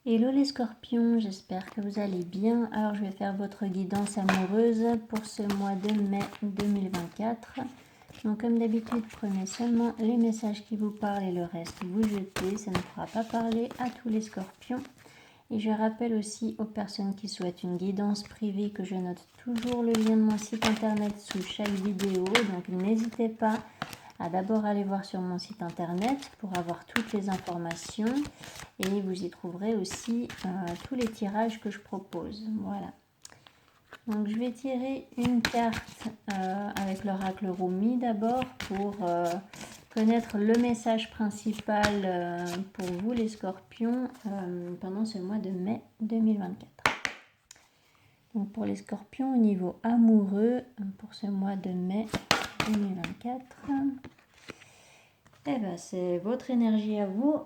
Hello les scorpions, j'espère que vous allez bien. Alors je vais faire votre guidance amoureuse pour ce mois de mai 2024. Donc comme d'habitude, prenez seulement les messages qui vous parlent et le reste vous jetez. Ça ne pourra pas parler à tous les scorpions. Et je rappelle aussi aux personnes qui souhaitent une guidance privée que je note toujours le lien de mon site internet sous chaque vidéo. Donc n'hésitez pas à d'abord aller voir sur mon site internet pour avoir toutes les informations et vous y trouverez aussi tous les tirages que je propose. Voilà. Donc je vais tirer une carte avec l'oracle Rumi d'abord pour connaître le message principal pour vous les scorpions pendant ce mois de mai 2024. Donc pour les scorpions au niveau amoureux pour ce mois de mai 2024, eh ben, c'est votre énergie à vous.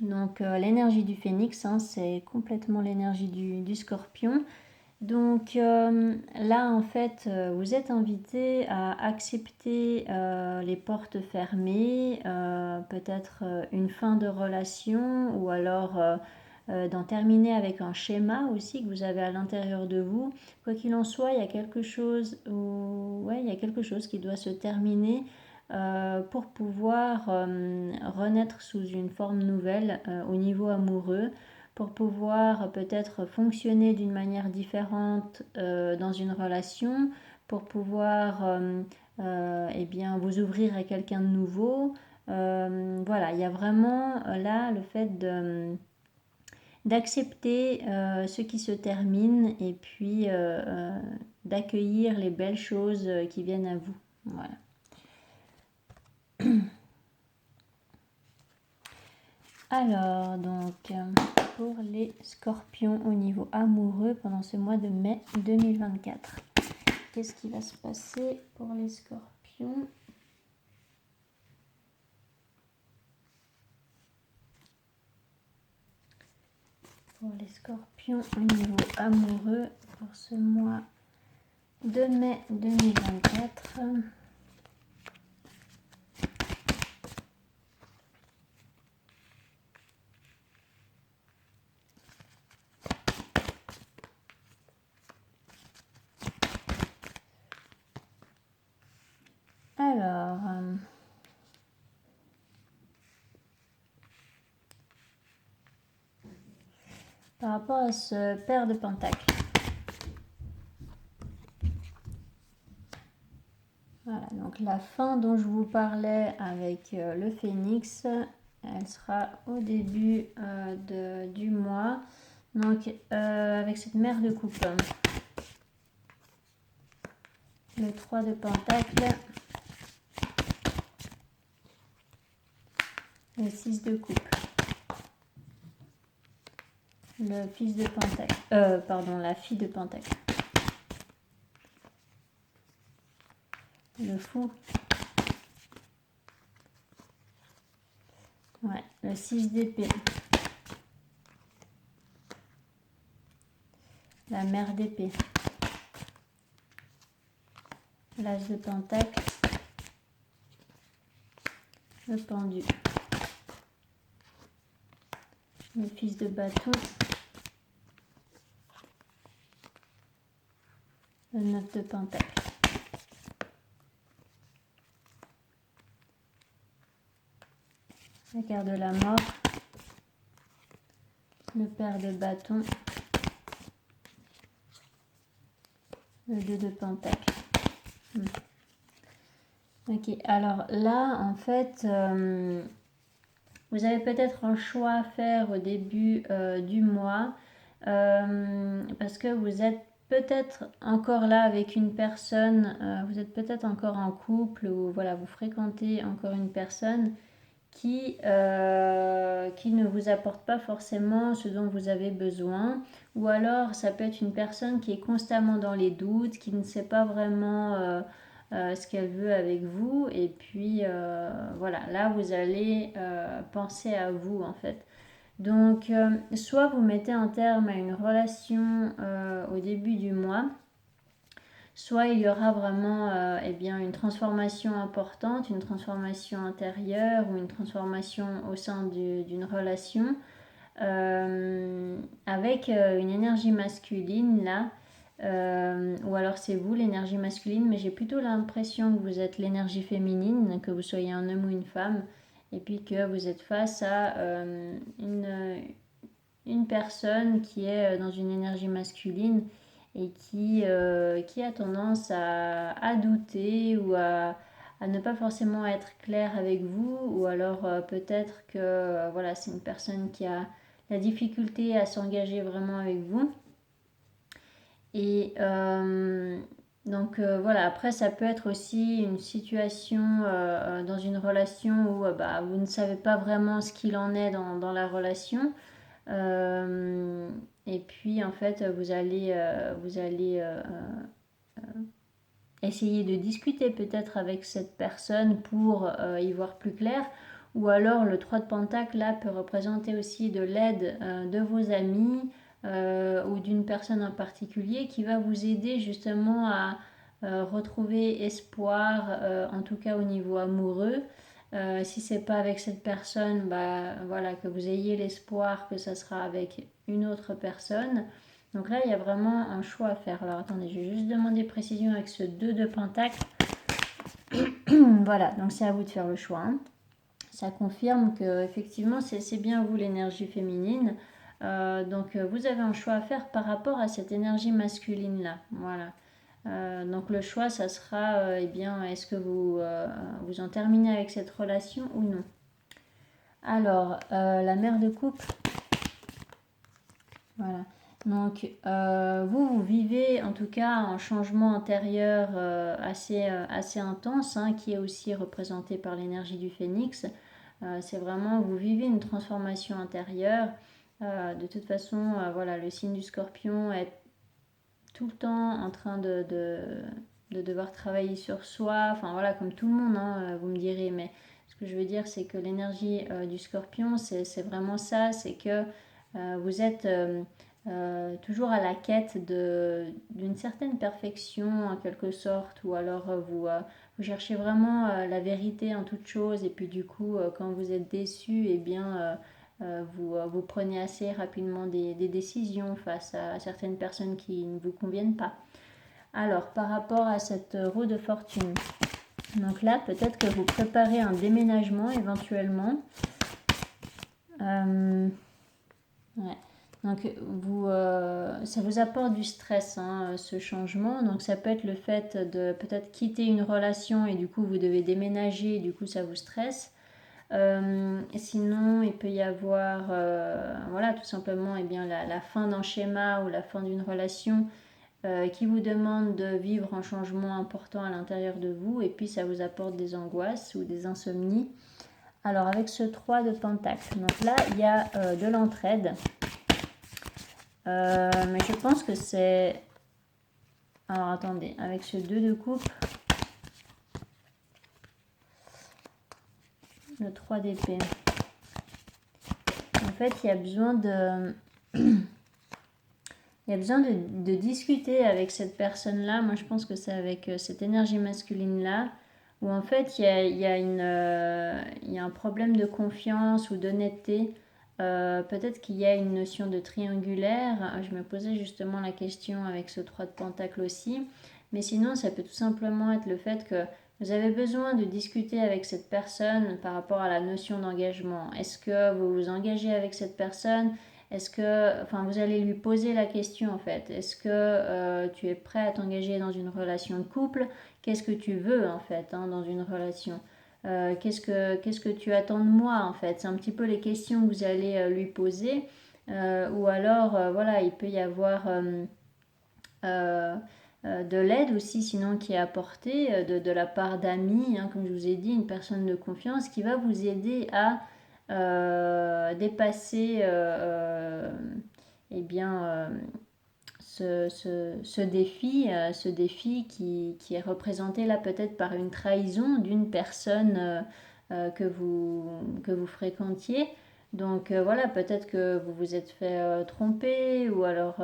Donc l'énergie du phénix, hein, c'est complètement l'énergie du scorpion. Donc là, en fait, vous êtes invité à accepter les portes fermées, peut-être une fin de relation ou alors d'en terminer avec un schéma aussi que vous avez à l'intérieur de vous. Quoi qu'il en soit, il y a quelque chose, il y a quelque chose qui doit se terminer pour pouvoir renaître sous une forme nouvelle au niveau amoureux, pour pouvoir peut-être fonctionner d'une manière différente dans une relation, pour pouvoir eh bien, vous ouvrir à quelqu'un de nouveau. Voilà, il y a vraiment là le fait d'accepter ce qui se termine et puis d'accueillir les belles choses qui viennent à vous. Voilà. Alors, donc, pour les scorpions au niveau amoureux pendant ce mois de mai 2024, qu'est-ce qui va se passer pour les scorpions ? Pour les scorpions au niveau amoureux pour ce mois de mai 2024. Alors, par rapport à ce paire de pentacles, voilà, donc la fin dont je vous parlais avec le phénix, elle sera au début du mois, donc avec cette mère de coupe. Le 3 de pentacles, le 6 de coupe, le fils de pentacle, la fille de pentacle, le fou, ouais, le 6 d'épée, la mère d'épée, l'as de pentacle, le pendu, le fils de bâton, le 9 de pentacle. La carte de la mort, le père de bâton, le 2 de pentacle. Ok, alors là, en fait, vous avez peut-être un choix à faire au début du mois parce que vous êtes peut-être encore là avec une personne, vous êtes peut-être encore en couple ou voilà, vous fréquentez encore une personne qui ne vous apporte pas forcément ce dont vous avez besoin, ou alors ça peut être une personne qui est constamment dans les doutes, qui ne sait pas vraiment ce qu'elle veut avec vous, et puis voilà, là vous allez penser à vous en fait. Donc soit vous mettez un terme à une relation au début du mois, soit il y aura vraiment eh bien, une transformation importante, une transformation intérieure ou une transformation au sein d'une relation. avec une énergie masculine là. Ou alors c'est vous l'énergie masculine, mais j'ai plutôt l'impression que vous êtes l'énergie féminine, que vous soyez un homme ou une femme, et puis que vous êtes face à une personne qui est dans une énergie masculine et qui a tendance à douter ou à ne pas forcément être clair avec vous, ou alors peut-être que voilà, c'est une personne qui a la difficulté à s'engager vraiment avec vous. Et donc voilà, après ça peut être aussi une situation dans une relation où bah, vous ne savez pas vraiment ce qu'il en est dans la relation. Et puis en fait vous allez essayer de discuter peut-être avec cette personne pour y voir plus clair. Ou alors le 3 de Pentacle là peut représenter aussi de l'aide de vos amis ou d'une personne en particulier qui va vous aider justement à retrouver espoir, en tout cas au niveau amoureux. Si c'est pas avec cette personne, bah, voilà, que vous ayez l'espoir que ça sera avec une autre personne. Donc là, il y a vraiment un choix à faire. Alors attendez, je vais juste demander précision avec ce 2 de Pentacle. Voilà, donc c'est à vous de faire le choix. Hein. Ça confirme que effectivement c'est bien vous l'énergie féminine. Donc vous avez un choix à faire par rapport à cette énergie masculine là. Voilà. Donc le choix, ça sera, eh bien, est-ce que vous en terminez avec cette relation ou non. Alors, la mère de coupe. Voilà. Donc, vous vivez en tout cas un changement intérieur assez intense, hein, qui est aussi représenté par l'énergie du phénix. C'est vraiment, vous vivez une transformation intérieure. De toute façon, voilà, le signe du scorpion est tout le temps en train de devoir travailler sur soi. Enfin, voilà, comme tout le monde, hein, vous me direz. Mais ce que je veux dire, c'est que l'énergie du scorpion, c'est vraiment ça. C'est que vous êtes toujours à la quête d'une certaine perfection en quelque sorte, ou alors vous cherchez vraiment la vérité en toute chose, et puis du coup quand vous êtes déçu, eh bien vous prenez assez rapidement des décisions face à certaines personnes qui ne vous conviennent pas. Alors par rapport à cette roue de fortune, donc là peut-être que vous préparez un déménagement éventuellement. Ouais. Donc ça vous apporte du stress, hein, ce changement. Donc ça peut être le fait de peut-être quitter une relation et du coup vous devez déménager et du coup ça vous stresse. Sinon il peut y avoir voilà, tout simplement bien, la fin d'un schéma ou la fin d'une relation qui vous demande de vivre un changement important à l'intérieur de vous, et puis ça vous apporte des angoisses ou des insomnies. Alors avec ce 3 de Pentacle, donc là il y a de l'entraide. Mais je pense que c'est... Alors attendez, avec ce 2 de coupe, le 3 d'épée. En fait, il y a besoin de... Il y a besoin de discuter avec cette personne-là. Moi, je pense que c'est avec cette énergie masculine-là, où en fait, il y a un problème de confiance ou d'honnêteté. Peut-être qu'il y a une notion de triangulaire. Je me posais justement la question avec ce 3 de Pentacle aussi. Mais sinon, ça peut tout simplement être le fait que vous avez besoin de discuter avec cette personne par rapport à la notion d'engagement. Est-ce que vous vous engagez avec cette personne ? Est-ce que, enfin, vous allez lui poser la question en fait. Est-ce que tu es prêt à t'engager dans une relation de couple ? Qu'est-ce que tu veux en fait, hein, dans une relation ? Qu'est-ce que tu attends de moi en fait? C'est un petit peu les questions que vous allez lui poser. Ou alors, voilà, il peut y avoir de l'aide aussi, sinon qui est apportée de la part d'amis, hein, comme je vous ai dit, une personne de confiance qui va vous aider à dépasser eh bien, ce défi qui est représenté là peut-être par une trahison d'une personne que vous fréquentiez. Donc voilà, peut-être que vous vous êtes fait tromper, ou alors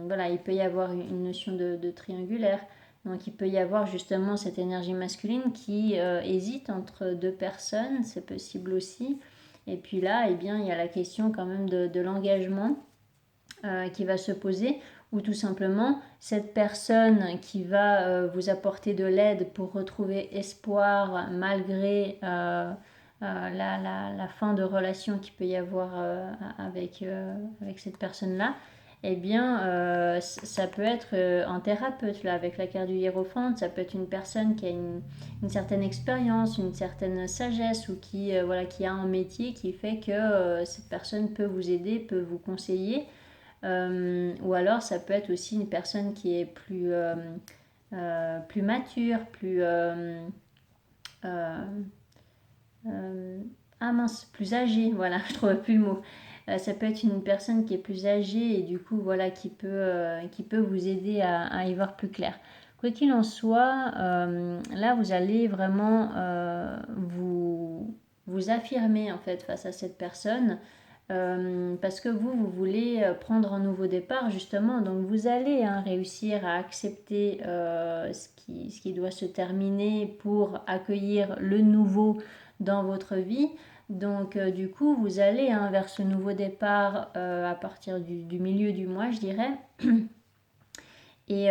voilà, il peut y avoir une notion de triangulaire. Donc il peut y avoir justement cette énergie masculine qui hésite entre deux personnes, c'est possible aussi. Et puis là, eh bien, il y a la question quand même de l'engagement qui va se poser, ou tout simplement cette personne qui va vous apporter de l'aide pour retrouver espoir malgré la fin de relation qu'il peut y avoir avec cette personne-là, eh bien, ça peut être un thérapeute, là, avec la carte du hiérophante, ça peut être une personne qui a une certaine expérience, une certaine sagesse, ou voilà, qui a un métier qui fait que cette personne peut vous aider, peut vous conseiller. Ou alors, ça peut être aussi une personne qui est plus mature, plus âgée, voilà, je trouve plus le mot. Ça peut être une personne qui est plus âgée et du coup, voilà, qui peut vous aider à y voir plus clair. Quoi qu'il en soit, là, vous allez vraiment vous affirmer en fait face à cette personne. Parce que vous voulez prendre un nouveau départ justement, donc vous allez réussir à accepter ce qui doit se terminer pour accueillir le nouveau dans votre vie. Donc du coup vous allez vers ce nouveau départ à partir du milieu du mois, je dirais. Et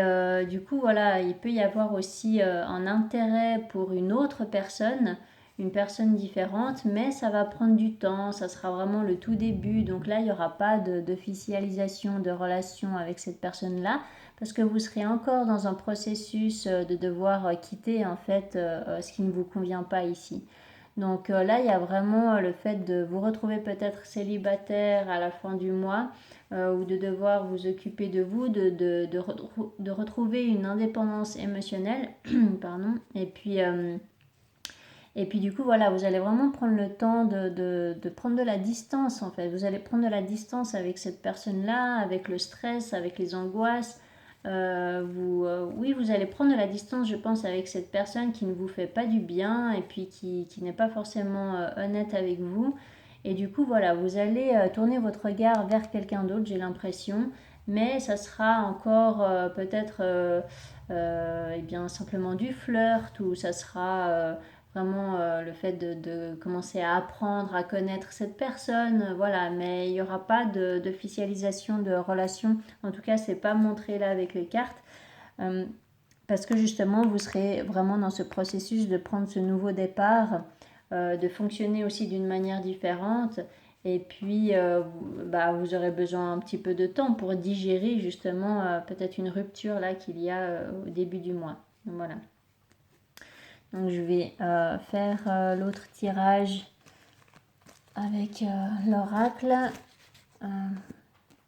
du coup, voilà, il peut y avoir aussi un intérêt pour une autre personne, une personne différente, mais ça va prendre du temps, ça sera vraiment le tout début. Donc là, il n'y aura pas d'officialisation de relation avec cette personne-là, parce que vous serez encore dans un processus de devoir quitter en fait ce qui ne vous convient pas ici. Donc là, il y a vraiment le fait de vous retrouver peut-être célibataire à la fin du mois, ou de devoir vous occuper de vous, de retrouver une indépendance émotionnelle. Pardon. Et puis du coup, voilà, vous allez vraiment prendre le temps de prendre de la distance en fait. Vous allez prendre de la distance avec cette personne-là, avec le stress, avec les angoisses. Oui, vous allez prendre de la distance, je pense, avec cette personne qui ne vous fait pas du bien et puis qui n'est pas forcément honnête avec vous. Et du coup, voilà, vous allez tourner votre regard vers quelqu'un d'autre, j'ai l'impression, mais ça sera encore peut-être eh bien, simplement du flirt, ou ça sera vraiment le fait de commencer à apprendre à connaître cette personne, voilà, mais il n'y aura pas d'officialisation de relation. En tout cas, c'est pas montré là avec les cartes. Parce que justement, vous serez vraiment dans ce processus de prendre ce nouveau départ, de fonctionner aussi d'une manière différente. Et puis, vous aurez besoin un petit peu de temps pour digérer justement peut-être une rupture là qu'il y a au début du mois. Donc, voilà. Donc, je vais faire l'autre tirage avec l'oracle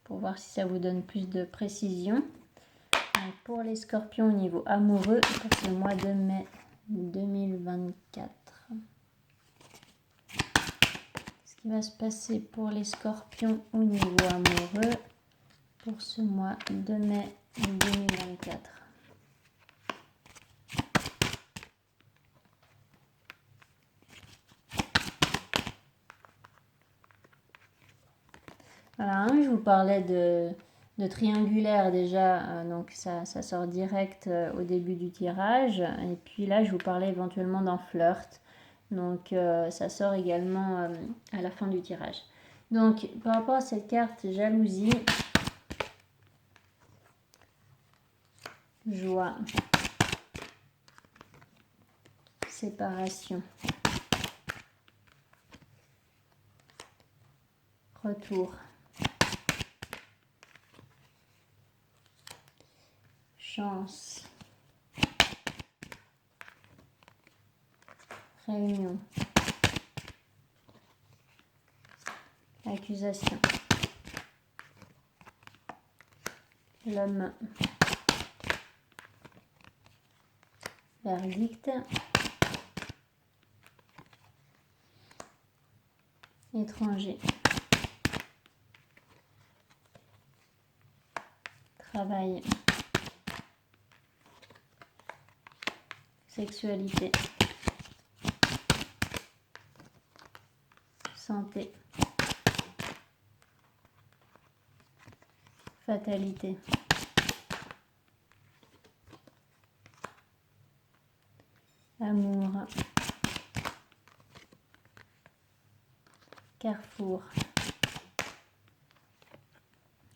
pour voir si ça vous donne plus de précision. Donc, pour les scorpions au niveau amoureux, pour ce mois de mai 2024. Ce qui va se passer pour les scorpions au niveau amoureux pour ce mois de mai 2024. Voilà, je vous parlais de triangulaire déjà, donc ça sort direct au début du tirage. Et puis là, je vous parlais éventuellement d'un flirt, donc ça sort également à la fin du tirage. Donc par rapport à cette carte jalousie, joie, séparation, retour, chance, réunion, accusation, l'homme, verdict, étranger, travail, sexualité, santé, fatalité, amour, pour...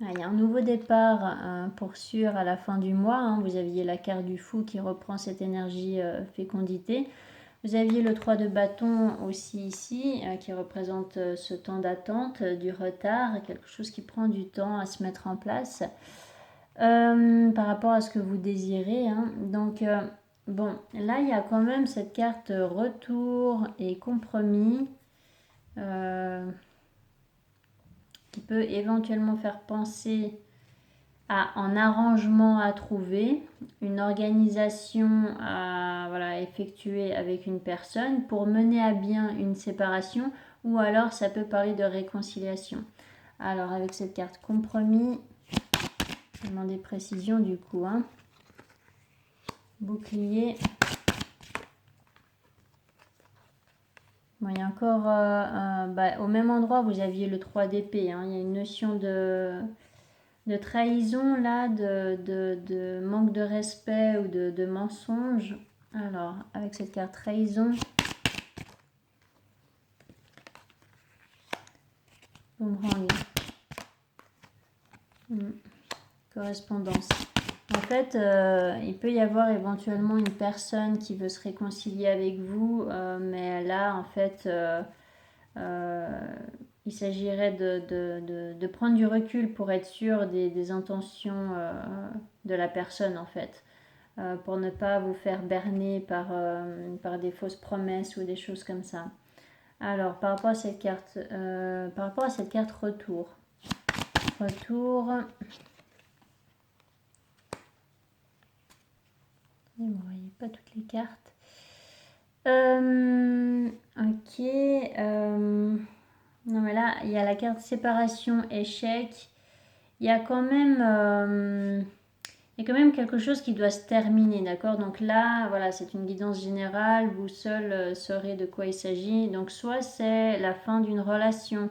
Ah, il y a un nouveau départ pour sûr à la fin du mois. Hein. Vous aviez la carte du fou qui reprend cette énergie fécondité. Vous aviez le 3 de bâton aussi ici, qui représente ce temps d'attente, du retard, quelque chose qui prend du temps à se mettre en place par rapport à ce que vous désirez. Hein. Donc, bon, là, il y a quand même cette carte retour et compromis qui peut éventuellement faire penser à un arrangement à trouver, une organisation à effectuer avec une personne pour mener à bien une séparation, ou alors ça peut parler de réconciliation. Alors avec cette carte compromis, je vais demander précision du coup. Hein. Bouclier. Bon, il y a encore, au même endroit, vous aviez le 3 d'épée. Hein. Il y a une notion de trahison là, de manque de respect ou de mensonge. Alors, avec cette carte trahison, boomerang, correspondance. En fait, il peut y avoir éventuellement une personne qui veut se réconcilier avec vous, mais là, en fait, il s'agirait de prendre du recul pour être sûr des intentions de la personne, en fait. Pour ne pas vous faire berner par des fausses promesses ou des choses comme ça. Alors, par rapport à cette carte retour. Retour. Vous ne voyez pas toutes les cartes. Ok. Non, mais là, il y a la carte séparation, échec. Il y a quand même... il y a quand même quelque chose qui doit se terminer, d'accord? Donc là, voilà, c'est une guidance générale, vous seul saurez de quoi il s'agit. Donc soit c'est la fin d'une relation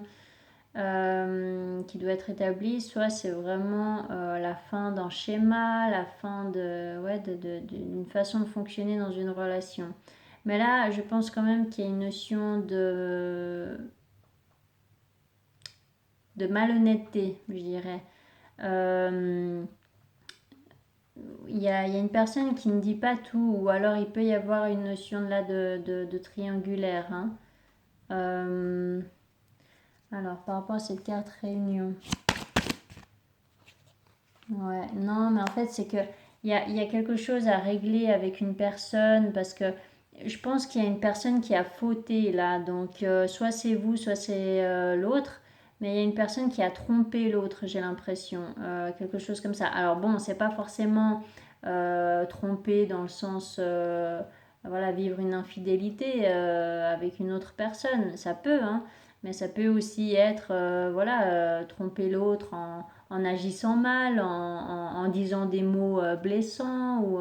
qui doit être établie, soit c'est vraiment la fin d'un schéma, la fin d'une façon de fonctionner dans une relation. Mais là, je pense quand même qu'il y a une notion de malhonnêteté, je dirais. Il y a une personne qui ne dit pas tout, ou alors il peut y avoir une notion là de triangulaire. Hein. Alors, par rapport à cette carte réunion. Ouais, non, mais en fait, c'est que il y a quelque chose à régler avec une personne, parce que je pense qu'il y a une personne qui a fauté là. Donc, soit c'est vous, soit c'est l'autre. Mais il y a une personne qui a trompé l'autre, j'ai l'impression. Quelque chose comme ça. Alors bon, c'est pas forcément tromper dans le sens, voilà, vivre une infidélité avec une autre personne. Ça peut, hein. Mais ça peut aussi être, tromper l'autre en agissant mal, en disant des mots blessants, ou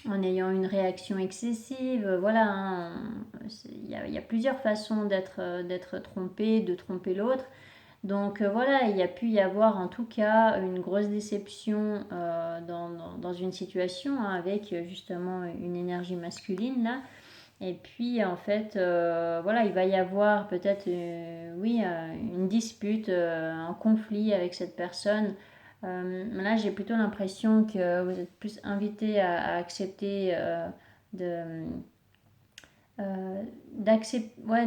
en ayant une réaction excessive. Voilà, hein. Il y a plusieurs façons d'être trompé, de tromper l'autre. Donc voilà, il y a pu y avoir en tout cas une grosse déception dans une situation, hein, avec justement une énergie masculine là. Et puis en fait, voilà, il va y avoir peut-être, une dispute, un conflit avec cette personne. Là, j'ai plutôt l'impression que vous êtes plus invité à accepter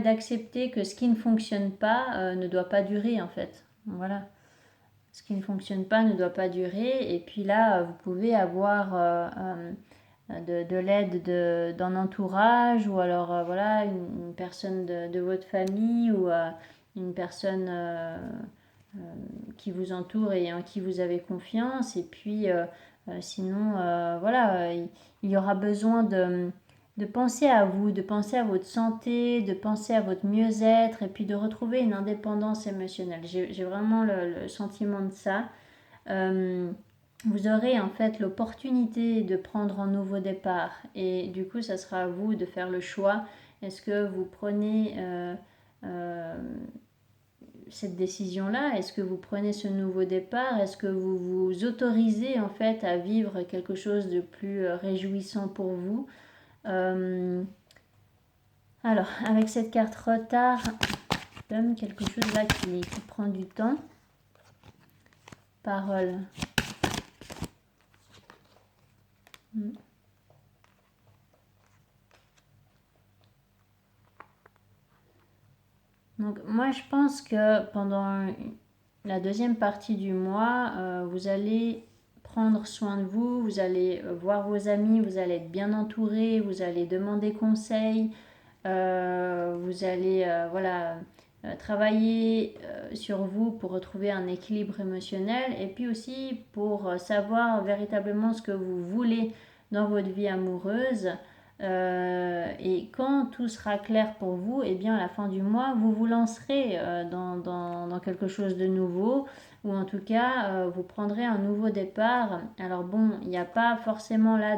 d'accepter que ce qui ne fonctionne pas ne doit pas durer en fait. Voilà. Ce qui ne fonctionne pas ne doit pas durer. Et puis là, vous pouvez avoir de l'aide d'un entourage, ou alors une personne de votre famille, ou une personne qui vous entoure et en qui vous avez confiance. Et puis sinon, il y aura besoin de penser à vous, de penser à votre santé, de penser à votre mieux-être, et puis de retrouver une indépendance émotionnelle. J'ai vraiment le sentiment de ça. Vous aurez en fait l'opportunité de prendre un nouveau départ, et du coup ça sera à vous de faire le choix. Est-ce que vous prenez cette décision-là? Est-ce que vous prenez ce nouveau départ? Est-ce que vous vous autorisez en fait à vivre quelque chose de plus réjouissant pour vous? Alors, avec cette carte retard, comme quelque chose là qui prend du temps. Parole. Donc moi je pense que pendant la deuxième partie du mois, vous allez prendre soin de vous, vous allez voir vos amis, vous allez être bien entouré, vous allez demander conseil, vous allez voilà, travailler sur vous pour retrouver un équilibre émotionnel et puis aussi pour savoir véritablement ce que vous voulez dans votre vie amoureuse. Et quand tout sera clair pour vous, et bien à la fin du mois, vous vous lancerez dans quelque chose de nouveau, ou en tout cas, vous prendrez un nouveau départ. Alors bon, il n'y a pas forcément là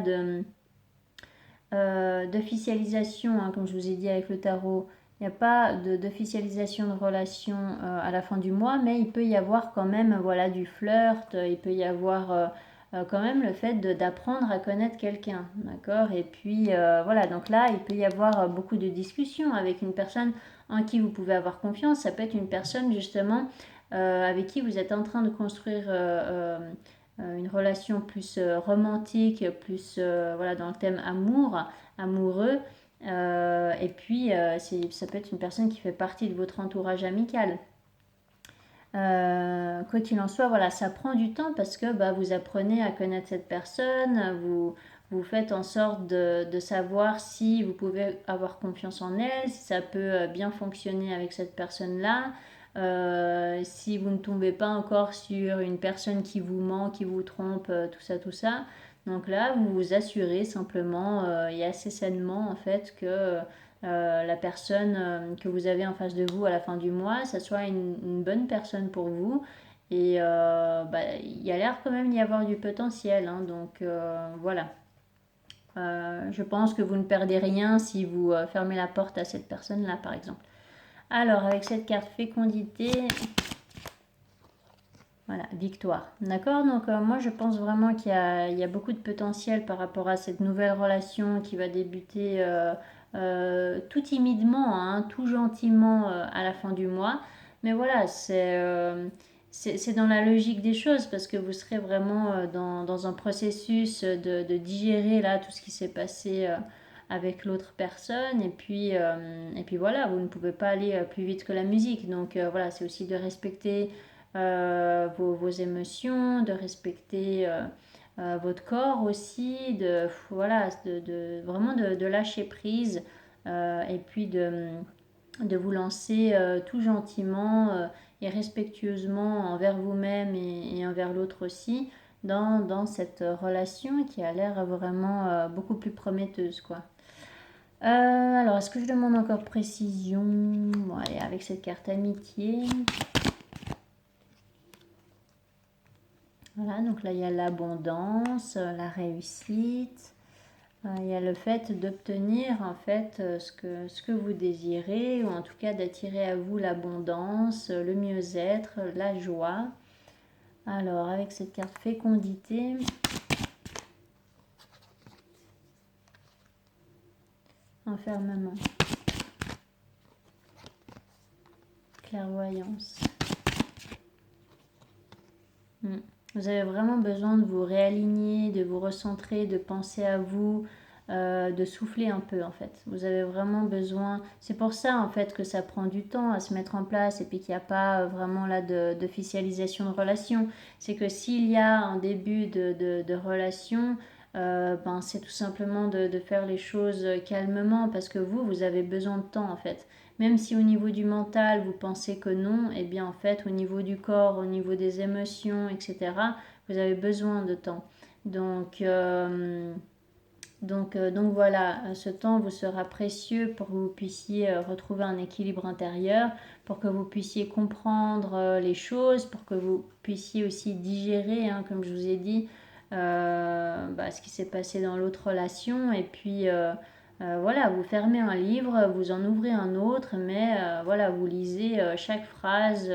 d'officialisation, hein, comme je vous ai dit avec le tarot. Il n'y a pas d'officialisation de relation à la fin du mois, mais il peut y avoir quand même voilà, du flirt, il peut y avoir quand même le fait d'apprendre à connaître quelqu'un, d'accord. Et puis voilà, donc là, il peut y avoir beaucoup de discussions avec une personne en qui vous pouvez avoir confiance. Ça peut être une personne justement avec qui vous êtes en train de construire une relation plus romantique, plus voilà, dans le thème amoureux. Et puis, ça peut être une personne qui fait partie de votre entourage amical. Quoi qu'il en soit, voilà, ça prend du temps parce que bah, vous apprenez à connaître cette personne, vous faites en sorte de savoir si vous pouvez avoir confiance en elle, si ça peut bien fonctionner avec cette personne-là. Si vous ne tombez pas encore sur une personne qui vous ment, qui vous trompe, tout ça, tout ça. Donc là, vous vous assurez simplement et assez sainement en fait que la personne que vous avez en face de vous à la fin du mois, ça soit une bonne personne pour vous. Et bah, il y a l'air quand même d'y avoir du potentiel, hein, donc voilà. Je pense que vous ne perdez rien si vous fermez la porte à cette personne-là, par exemple. Alors, avec cette carte fécondité, voilà, victoire. D'accord. Donc, moi, je pense vraiment il y a beaucoup de potentiel par rapport à cette nouvelle relation qui va débuter tout timidement, hein, tout gentiment à la fin du mois. Mais voilà, c'est dans la logique des choses parce que vous serez vraiment dans un processus de digérer là tout ce qui s'est passé avec l'autre personne. Et puis voilà, vous ne pouvez pas aller plus vite que la musique. Donc voilà, c'est aussi de respecter vos émotions, de respecter votre corps aussi, voilà, vraiment de lâcher prise et puis de vous lancer tout gentiment et respectueusement envers vous-même et envers l'autre aussi dans cette relation qui a l'air vraiment beaucoup plus prometteuse, quoi. Alors, est-ce que je demande encore précision? Bon, allez, avec cette carte amitié. Voilà, donc là, il y a l'abondance, la réussite. Il y a le fait d'obtenir en fait ce que vous désirez, ou en tout cas d'attirer à vous l'abondance, le mieux-être, la joie. Alors, avec cette carte fécondité, enfermement, clairvoyance. Vous avez vraiment besoin de vous réaligner, de vous recentrer, de penser à vous, de souffler un peu en fait. Vous avez vraiment besoin. C'est pour ça en fait que ça prend du temps à se mettre en place et puis qu'il n'y a pas vraiment là d'officialisation de relation. C'est que s'il y a un début de relation, ben, c'est tout simplement de faire les choses calmement parce que vous avez besoin de temps en fait. Même si au niveau du mental, vous pensez que non, et bien en fait, au niveau du corps, au niveau des émotions, etc., vous avez besoin de temps. Donc, donc voilà, ce temps vous sera précieux pour que vous puissiez retrouver un équilibre intérieur, pour que vous puissiez comprendre les choses, pour que vous puissiez aussi digérer, hein, comme je vous ai dit, bah, ce qui s'est passé dans l'autre relation. Et puis voilà, vous fermez un livre, vous en ouvrez un autre, mais voilà, vous lisez chaque phrase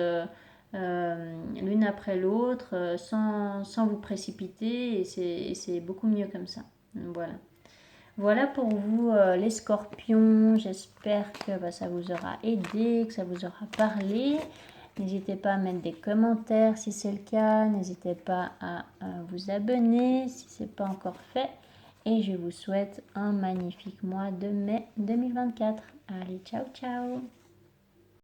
l'une après l'autre sans vous précipiter et c'est beaucoup mieux comme ça. Voilà. Voilà pour vous les scorpions. J'espère que ça vous aura aidé, que ça vous aura parlé. N'hésitez pas à mettre des commentaires si c'est le cas. N'hésitez pas à vous abonner si ce n'est pas encore fait. Et je vous souhaite un magnifique mois de mai 2024. Allez, ciao, ciao!